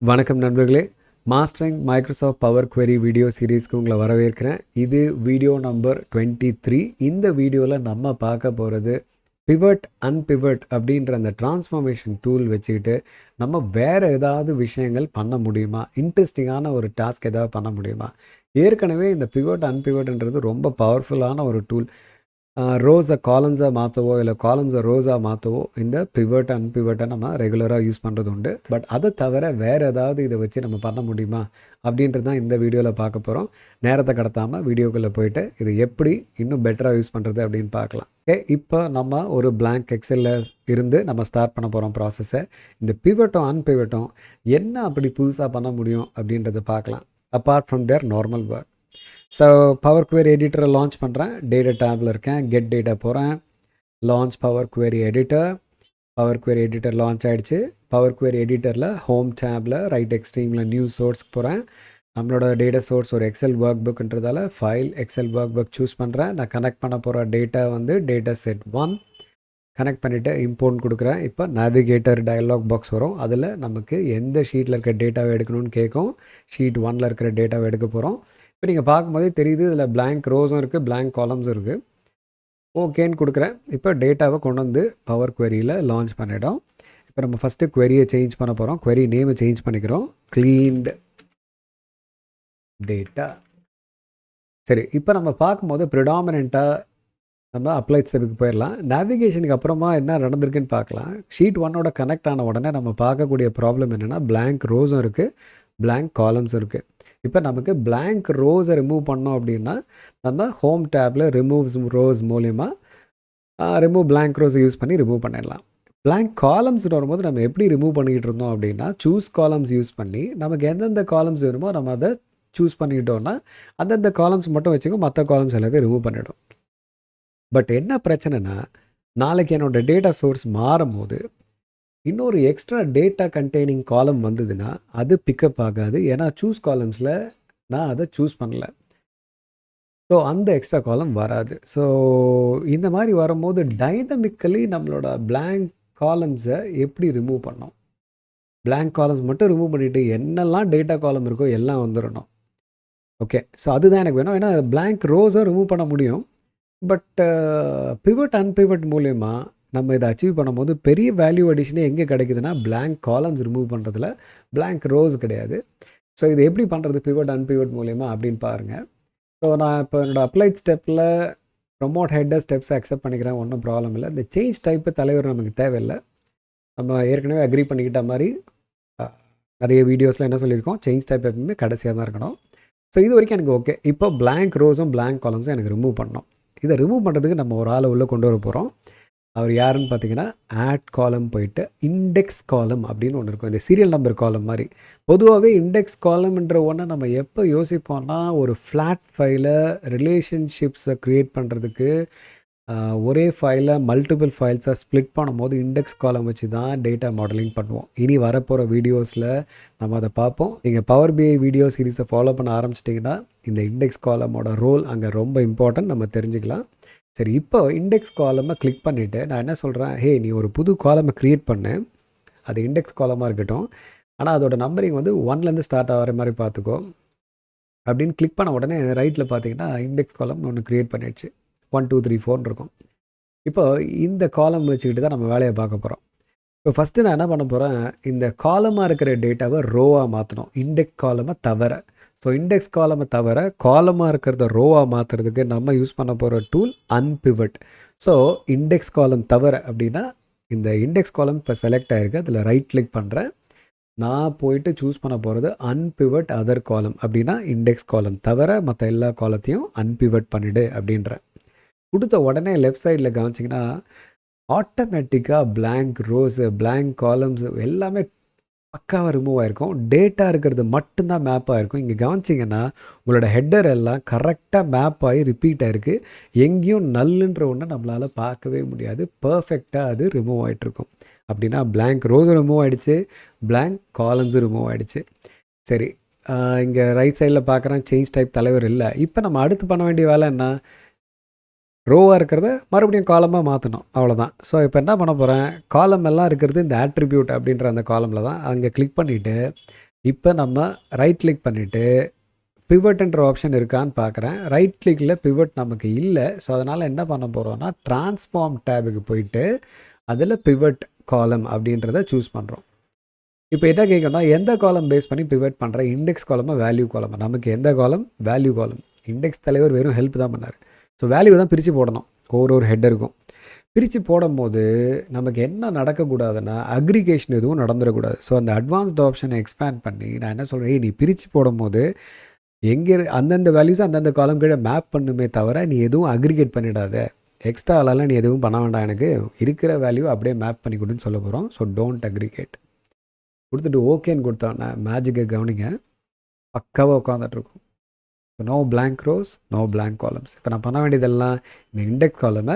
வணக்கம் நண்பர்களே, mastering Microsoft power query video சீரீஸ்க்கு உங்களை வரவேற்கிறேன். இது வீடியோ நம்பர் 23. இந்த வீடியோவில் நம்ம பார்க்க போகிறது பிவட் அன்பிவட் அப்படின்ற அந்த டிரான்ஸ்ஃபார்மேஷன் டூல் வச்சுக்கிட்டு நம்ம வேறு ஏதாவது விஷயங்கள் பண்ண முடியுமா, இன்ட்ரெஸ்டிங்கான ஒரு டாஸ்க் ஏதாவது பண்ண முடியுமா. ஏற்கனவே இந்த பிவட் அன்பிவட்ன்றது ரொம்ப பவர்ஃபுல்லான ஒரு டூல். ரோஸை காலம்ஸாக மாற்றவோ இல்லை காலம்ஸை ரோஸாக மாற்றவோ இந்த பிவட் அன்பிவட்டை நம்ம ரெகுலராக யூஸ் பண்ணுறது உண்டு. பட் அதை தவிர வேறு ஏதாவது இதை வச்சு நம்ம பண்ண முடியுமா அப்படின்றது தான் இந்த வீடியோவில் பார்க்க போகிறோம். நேரத்தை கடத்தாமல் வீடியோக்குள்ளே போயிட்டு இது எப்படி இன்னும் பெட்டராக யூஸ் பண்ணுறது அப்படின்னு பார்க்கலாம். ஓகே, இப்போ நம்ம ஒரு blank எக்ஸலில் இருந்து நம்ம ஸ்டார்ட் பண்ண போகிறோம் ப்ராசஸை. இந்த பிவட்டும் அன்பிவட்டும் என்ன அப்படி புதுசாக பண்ண முடியும் அப்படின்றத பார்க்கலாம், apart from there normal work. So power query எடிட்டரை லான்ச் பண்ணுறேன். டேட்டா டேப்பில் இருக்கேன், கெட் டேட்டா போகிறேன், launch power query editor. Power query editor launch ஆகிடுச்சு. பவர் குவெரி எடிட்டரில் ஹோம் டேப்பில் ரைட் எக்ஸ்ட்ரீமில் நியூ சோர்ஸ்க்கு போகிறேன். நம்மளோட டேட்டா சோர்ஸ் ஒரு எக்ஸல் ஒர்க் புக்ன்றதால file Excel workbook choose பண்ணுறேன். நான் கனெக்ட் பண்ண போகிற டேட்டா வந்து டேட்டா செட் 1 கனெக்ட் பண்ணிவிட்டு இம்போர்ட் கொடுக்குறேன். இப்போ நேவிகேட்டர் டயலாக் பாக்ஸ் வரும். அதில் நமக்கு எந்த ஷீட்டில் இருக்க டேட்டாவை எடுக்கணும்னு கேட்கும். ஷீட் 1ல் இருக்கிற டேட்டாவை எடுக்க போகிறோம். இப்போ நீங்கள் பார்க்கும்போதே தெரியுது, இதில் blank ரோஸும் இருக்குது, blank காலம்ஸும் இருக்குது. ஓகேன்னு கொடுக்குறேன். இப்போ டேட்டாவை கொண்டு வந்து பவர் குவெரியில் லான்ச் பண்ணிட்டோம். இப்போ நம்ம ஃபஸ்ட்டு குவெரியை சேஞ்ச் பண்ண போகிறோம். குவெரி நேமை சேஞ்ச் பண்ணிக்கிறோம், க்ளீன்டு டேட்டா. சரி, இப்போ நம்ம பார்க்கும்போது ப்ரிடாமினண்ட்டாக நம்ம அப்ளைட் ஸ்டெப்புக்கு போயிடலாம். நேவிகேஷனுக்கு அப்புறமா என்ன நடந்திருக்குன்னு பார்க்கலாம். ஷீட் 1ஓட கனெக்ட் ஆன உடனே நம்ம பார்க்கக்கூடிய ப்ராப்ளம் என்னென்னா, blank ரோஸும் இருக்குது, blank காலம்ஸும் இருக்குது. இப்போ நமக்கு blank ரோஸை ரிமூவ் பண்ணோம் அப்படின்னா நம்ம ஹோம் டேப்பில் ரிமூவ்ஸ் ரோஸ் மூலிமா ரிமூவ் blank ரோஸை யூஸ் பண்ணி ரிமூவ் பண்ணிடலாம். blank காலம்ஸ்னு வரும்போது நம்ம எப்படி ரிமூவ் பண்ணிக்கிட்டு இருந்தோம் அப்படின்னா, சூஸ் காலம்ஸ் யூஸ் பண்ணி நமக்கு எந்தெந்த காலம்ஸ் வேணுமோ நம்ம அதை சூஸ் பண்ணிக்கிட்டோன்னா அந்தந்த காலம்ஸ் மட்டும் வச்சுக்கோ, மற்ற காலம்ஸ் எல்லாத்தையும் ரிமூவ் பண்ணிவிடும். பட் என்ன பிரச்சனைனா, நாளைக்கு என்னோடய டேட்டா சோர்ஸ் மாறும் போது இன்னொரு எக்ஸ்ட்ரா டேட்டா கண்டெய்னிங் காலம் வந்ததுன்னா அது பிக்கப் ஆகாது. ஏன்னா சூஸ் காலம்ஸில் நான் அதை சூஸ் பண்ணல. ஸோ அந்த எக்ஸ்ட்ரா காலம் வராது. ஸோ இந்த மாதிரி வரும்போது டைனமிக்கலி நம்மளோட blank காலம்ஸை எப்படி ரிமூவ் பண்ணோம். blank காலம்ஸ் மட்டும் ரிமூவ் பண்ணிவிட்டு என்னெல்லாம் டேட்டா காலம் இருக்கோ எல்லாம் வந்துடணும். ஓகே, ஸோ அதுதான் எனக்கு வேணும். ஏன்னா blank ரோஸை ரிமூவ் பண்ண முடியும். பட் பிவட் அன்பிவட் மூலயமா நம்ம இதை அச்சீவ் பண்ணும்போது பெரிய வேல்யூ அடிஷனே எங்கே கிடைக்குதுன்னா, blank காலம்ஸ் ரிமூவ் பண்ணுறதுல, blank ரோஸ் கிடையாது. ஸோ இது எப்படி பண்ணுறது பிவட் அன்பிவட் மூலயமா அப்படின்னு பாருங்கள். ஸோ நான் இப்போ என்னோடய அப்ளைட் ஸ்டெப்பில் ப்ரொமோட் ஹெட்டர் ஸ்டெப்ஸை அக்செப்ட் பண்ணிக்கிறேன், ஒன்றும் ப்ராப்ளம் இல்லை. இந்த சேஞ்ச் டைப்பு தலைவர் நமக்கு தேவையில்லை. நம்ம ஏற்கனவே அக்ரி பண்ணிக்கிட்ட மாதிரி நிறைய வீடியோஸில் என்ன சொல்லியிருக்கோம், சேஞ்ச் டைப் எப்பவுமே கடைசியாக தான் இருக்கணும். ஸோ இது வரைக்கும் எனக்கு ஓகே. இப்போ blank ரோஸும் blank காலம்ஸும் எனக்கு ரிமூவ் பண்ணோம். இதை ரிமூவ் பண்ணுறதுக்கு நம்ம ஒரு ஆளை உள்ளே கொண்டு வர போகிறோம். அவர் யாருன்னு பார்த்தீங்கன்னா, ஆட் காலம் போயிட்டு இண்டெக்ஸ் காலம் அப்படின்னு ஒன்று இருக்கும். இந்த சீரியல் நம்பர் காலம் மாதிரி. பொதுவாகவே இண்டெக்ஸ் காலம்ன்ற ஒன்று நம்ம எப்போ யோசிப்போம்னா, ஒரு ஃப்ளாட் ஃபைலை ரிலேஷன்ஷிப்ஸை க்ரியேட் பண்ணுறதுக்கு ஒரே ஃபைலை மல்டிபிள் ஃபைல்ஸாக ஸ்ப்ளிட் பண்ணும்போது இண்டெக்ஸ் காலம் வச்சு தான் டேட்டா மாடலிங் பண்ணுவோம். இனி வரப்போகிற வீடியோஸில் நம்ம அதை பார்ப்போம். நீங்கள் பவர் பிஐ வீடியோ சீரீஸை ஃபாலோ பண்ண ஆரம்பிச்சிட்டிங்கன்னா இந்த இண்டெக்ஸ் காலமோட ரோல் அங்கே ரொம்ப இம்பார்ட்டன்ட், நம்ம தெரிஞ்சுக்கலாம். சரி, இப்போ இண்டெக்ஸ் காலமை கிளிக் பண்ணிவிட்டு நான் என்ன சொல்கிறேன், ஹே நீ ஒரு புது காலமை க்ரியேட் பண்ணு, அது இண்டெக்ஸ் காலமாக இருக்கட்டும், ஆனால் அதோட நம்பரிங் வந்து 1லேருந்து ஸ்டார்ட் ஆகிற மாதிரி பார்த்துக்கோ அப்படின்னு கிளிக் பண்ண உடனே ரைட்டில் பார்த்தீங்கன்னா இண்டெக்ஸ் காலம் ஒன்று க்ரியேட் பண்ணிடுச்சு. 1 2 3 4 இருக்கும். இப்போ இந்த காலம் வச்சுக்கிட்டு தான் நம்ம வேலையை பார்க்க போகிறோம். இப்போ ஃபஸ்ட்டு நான் என்ன பண்ண போகிறேன், இந்த காலமாக இருக்கிற டேட்டாவை ரோவாக மாற்றணும், இண்டெக்ஸ் காலமை தவிர. ஸோ இண்டெக்ஸ் காலமை தவிர காலமாக இருக்கிறத ரோவாக மாற்றுறதுக்கு நம்ம யூஸ் பண்ண போகிற டூல் அன்பிவட். ஸோ இண்டெக்ஸ் காலம் தவிர அப்படின்னா இந்த இண்டெக்ஸ் காலம் இப்போ செலக்ட் ஆகிருக்கு, அதில் ரைட் கிளிக் பண்ணுறேன். நான் போயிட்டு சூஸ் பண்ண போகிறது அன்பிவட் அதர் காலம். அப்படின்னா இண்டெக்ஸ் காலம் தவிர மற்ற எல்லா காலத்தையும் அன்பிவட் பண்ணிவிடு அப்படின்றேன். கொடுத்த உடனே லெஃப்ட் சைடில் கவனிச்சிங்கன்னா ஆட்டோமேட்டிக்காக blank ரோஸு blank காலம்ஸ் எல்லாமே பக்காவாக ரிமூவ் ஆகிருக்கும். டேட்டா இருக்கிறது மட்டும்தான் மேப் ஆகிருக்கும். இங்கே கவனிச்சிங்கன்னா உங்களோட ஹெட்டர் எல்லாம் கரெக்டாக மேப் ஆகி ரிப்பீட் ஆகிருக்கு. எங்கேயும் நல்லுன்ற ஒன்று நம்மளால் பார்க்கவே முடியாது. பர்ஃபெக்டாக அது ரிமூவ் ஆகிட்ருக்கும். அப்படின்னா blank ரோஸும் ரிமூவ் ஆகிடுச்சு, blank காலம்ஸும் ரிமூவ் ஆகிடுச்சு. சரி, இங்கே ரைட் சைடில் பார்க்குறேன் சேஞ்ச் டைப் தலைவர் இல்லை. இப்போ நம்ம அடுத்து பண்ண வேண்டிய வேலை என்ன, ரோவாக இருக்கிறத மறுபடியும் காலமாக மாற்றணும், அவ்வளோதான். ஸோ இப்போ என்ன பண்ண போகிறேன், காலம் எல்லாம் இருக்கிறது இந்த ஆட்ரிபியூட் அப்படின்ற அந்த காலமில் தான். அங்கே கிளிக் பண்ணிவிட்டு இப்போ நம்ம ரைட் கிளிக் பண்ணிவிட்டு பிவட்ன்ற ஆப்ஷன் இருக்கான்னு பார்க்குறேன். ரைட் கிளிக்கில் பிவட் நமக்கு இல்லை. ஸோ அதனால் என்ன பண்ண போகிறோம்னா ட்ரான்ஸ்ஃபார்ம் டேபுக்கு போயிட்டு அதில் பிவட் காலம் அப்படின்றத சூஸ் பண்ணுறோம். இப்போ என்ன கேட்கணும்னா எந்த காலம் பேஸ் பண்ணி பிவட் பண்ணுற, இண்டெக்ஸ் காலமா வேல்யூ காலமா? நமக்கு எந்த காலம்? வேல்யூ காலம். இண்டெக்ஸ் தலைவர் வெறும் ஹெல்ப் தான் பண்ணார். ஸோ வேல்யூ தான் பிரித்து போடணும் ஒரு ஹெட்டருக்கும். பிரித்து போடும்போது நமக்கு என்ன நடக்கக்கூடாதுன்னா அக்ரிகேஷன் எதுவும் நடந்துடக்கூடாது. ஸோ அந்த அட்வான்ஸ்ட் ஆப்ஷனை எக்ஸ்பேண்ட் பண்ணி நான் என்ன சொல்கிறேன், நீ பிரித்து போடும்போது எங்கே அந்தந்த வேல்யூஸ் அந்தந்த காலம் கீழே மேப் பண்ணுமே தவிர நீ எதுவும் அக்ரிகேட் பண்ணிடாத. எக்ஸ்ட்ரா ஆளாலாம் நீ எதுவும் பண்ண வேண்டாம், எனக்கு இருக்கிற வேல்யூ அப்படியே மேப் பண்ணி கொடுன்னு சொல்ல போகிறோம். ஸோ டோன்ட் அக்ரிகேட் கொடுத்துட்டு ஓகேன்னு கொடுத்தோன்னா மேஜிக்கை கவனிங்க, பக்காவாக உட்காந்துட்ருக்கும். No blank rows, no blank columns. இப்போ நான் பண்ண வேண்டியதெல்லாம் இந்த இண்டெக்ஸ் காலமை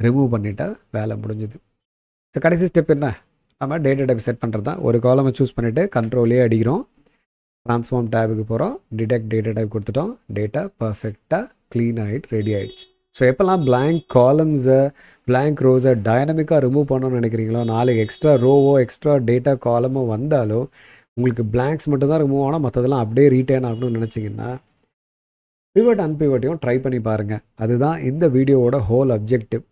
ரிமூவ் பண்ணிட்டா வேலை முடிஞ்சுது. ஸோ கடைசி ஸ்டெப் என்ன, நம்ம டேட்டா டைப் செட் பண்ணுறது தான். ஒரு காலமை சூஸ் பண்ணிவிட்டு கண்ட்ரோலே அடிக்கிறோம், ட்ரான்ஸ்ஃபார்ம் டேபுக்கு போகிறோம், டிடெக்ட் டேட்டா டைப் கொடுத்துட்டோம், டேட்டா பர்ஃபெக்டாக க்ளீன் ஆகிட்டு ரெடி ஆகிடுச்சு. ஸோ எப்போல்லாம் பிளாங்க் காலம்ஸை பிளாங்க் ரோஸை டைனமிக்காக ரிமூவ் பண்ணணும்னு நினைக்கிறீங்களோ, நாளைக்கு எக்ஸ்ட்ரா ரோவோ எக்ஸ்ட்ரா டேட்டா காலமோ வந்தாலோ உங்களுக்கு பிளாங்க்ஸ் மட்டும் தான் ரிமூவ் ஆனால் மற்றதெல்லாம் அப்படியே ரீட்டைன் ஆகணும்னு நினச்சிங்கன்னா பிவட் அன்பிவட்டையும் ட்ரை பண்ணி பாருங்கள். அதுதான் இந்த வீடியோவோட ஹோல் அப்ஜெக்டிவ்.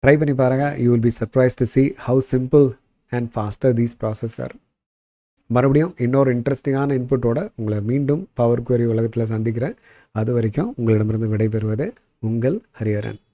ட்ரை பண்ணி பாருங்கள். You will be surprise to see how simple and faster these process are. மறுபடியும் இன்னொரு இன்ட்ரெஸ்டிங்கான இன்புட்டோட உங்களை மீண்டும் பவர் குவரி உலகத்தில் சந்திக்கிறேன். அது வரைக்கும் உங்களிடமிருந்து விடைபெறுவது உங்கள் ஹரிஹரன்.